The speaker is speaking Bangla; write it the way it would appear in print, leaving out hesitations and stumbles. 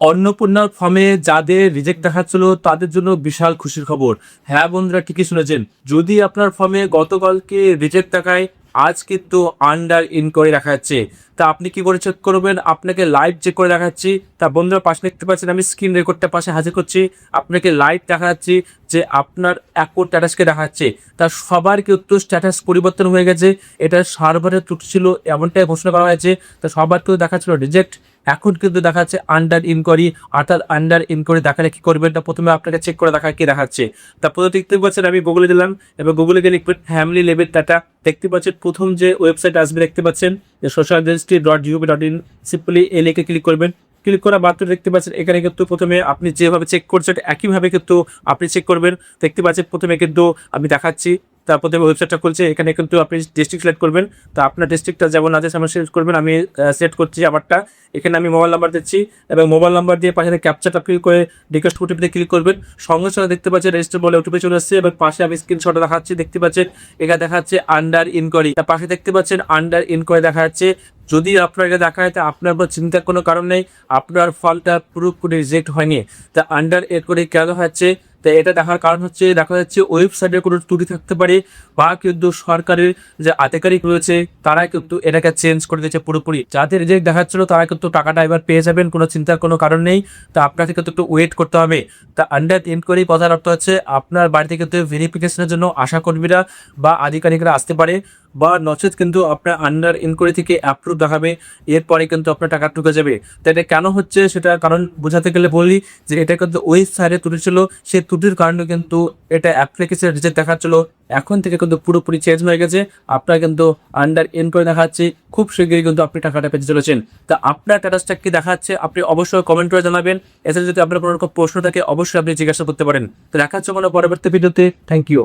অন্নপূর্ণার ফর্মে যাদের রিজেক্ট দেখাচ্ছিল তাদের জন্য বিশাল খুশির খবর। হ্যাঁ বন্ধুরা, ঠিকই শুনেছেন। যদি আপনার ফর্মে গতকালকে রিজেক্ট দেখায়, আজ কিন্তু আন্ডার ইনকোয়ারি দেখা যাচ্ছে। তা আপনি কি করে চেক করবেন? আপনাকে লাইভ চেক করে দেখাচ্ছি। তা বন্ধুরা, পাশে দেখতে পাচ্ছেন আমি স্ক্রিন রেকর্ডটা পাশে হাজির করছি। আপনাকে লাইভ দেখা যাচ্ছে যে আপনার অ্যাকাউন্ট স্ট্যাটাসকে দেখাচ্ছে। তা সবার কিন্তু স্ট্যাটাস পরিবর্তন হয়ে গেছে। এটা সার্ভারের ত্রুটি ছিল এমনটাই ঘোষণা করা হয়েছে। তা সবার কিন্তু দেখাচ্ছিল রিজেক্ট, এখন কিন্তু দেখাচ্ছে আন্ডার ইনকোয়ারি। অর্থাৎ আন্ডার ইনকোয়ারি দেখালে কি করবেন? না প্রথমে আপনাকে চেক করে দেখা কি দেখাচ্ছে। তারপরে দেখতে পাচ্ছেন আমি গুগলে দিলাম এবং গুগলে গিয়ে লিখবেন ফ্যামিলি লেভেল ডাটা। দেখতে পাচ্ছেন প্রথম যে ওয়েবসাইট আসবে দেখতে পাচ্ছেন যে socialregistry.gov.in। সিম্পলি এই লিখে ক্লিক করবেন। ক্লিক করা মাত্র দেখতে পাচ্ছেন এখানে কিন্তু প্রথমে আপনি যেভাবে চেক করছেন একইভাবে কিন্তু আপনি চেক করবেন। দেখতে পাচ্ছেন প্রথমে কিন্তু আমি দেখাচ্ছি, তারপর ওয়েবসাইটটা খুলছে। এখানে কিন্তু আপনি ডিস্ট্রিক্ট সিলেক্ট করবেন। তো আপনার ডিস্ট্রিক্টটা যেমন আছে সেমন সিলেক্ট করবেন। আমি সিলেক্ট করছি আমারটা। এখানে আমি মোবাইল নাম্বার দিচ্ছি এবং মোবাইল নাম্বার দিয়ে পাশে ক্যাপচারটা ক্লিক করে রিকোয়েস্ট ওটিপিতে ক্লিক করবেন। সঙ্গে সঙ্গে দেখতে পাচ্ছেন রেজিস্টার বলে ওটিপি চলে আসছে এবং পাশে আমি স্ক্রিনশটটা দেখাচ্ছি। দেখতে পাচ্ছেন এখানে দেখাচ্ছে আন্ডার ইনকোয়ারি, তার পাশে দেখতে পাচ্ছেন আন্ডার ইনকোয়ারি দেখা যাচ্ছে। যদি আপনার এটা দেখা যায় তা আপনার উপর চিন্তার কোনো কারণ নেই, আপনার ফলটা পুরোপুরি রিজেক্ট হয়নি। তা আন্ডার ইনকোয়ারি কেন হচ্ছে? তো এটা দেখার কারণ হচ্ছে দেখা যাচ্ছে ওয়েবসাইটের কোনো ত্রুটি থাকতে পারে বা কিন্তু সরকারের যে আধিকারিক রয়েছে তারা কিন্তু এটাকে চেঞ্জ করে দিয়েছে পুরোপুরি। যাদের রিজেক্ট দেখাচ্ছিল তারা কিন্তু টাকাটা এবার পেয়ে যাবেন, কোনো চিন্তার কোনো কারণ নেই। তা আপনাকে কিন্তু একটু ওয়েট করতে হবে। তা আন্ডার ইনকোয়ারি কথার অর্থ হচ্ছে আপনার বাড়িতে কিন্তু ভেরিফিকেশনের জন্য আশাকর্মীরা বা আধিকারিকরা আসতে পারে, বা নচেত কিন্তু আপনার আন্ডার ইনকোয়ারি থেকে অ্যাপ্রুভ দেখাবে, এরপরে কিন্তু আপনার টাকা ঢুকে যাবে। তো এটা কেন হচ্ছে সেটা কারণ বোঝাতে গেলে বলি যে এটা কিন্তু ওয়েবসাইটে ত্রুটি ছিল, সেই ত্রুটির কারণে কিন্তু এটা অ্যাপ্লিকেশন রিজেক্ট দেখাচ্ছিল। এখন থেকে কিন্তু পুরোপুরি চেঞ্জ হয়ে গেছে। আপনার কিন্তু আন্ডার ইনকোয়ারি দেখাচ্ছে, খুব শীঘ্রই কিন্তু আপনি টাকাটা পেতে চলেছেন। তা আপনার স্ট্যাটাসটা কি দেখাচ্ছে আপনি অবশ্যই কমেন্ট করে জানাবেন। এছাড়া যদি আপনার কোনো রকম প্রশ্ন থাকে অবশ্যই আপনি জিজ্ঞাসা করতে পারেন। তো দেখা হচ্ছে কোনো পরবর্তী ভিডিওতে। Thank you.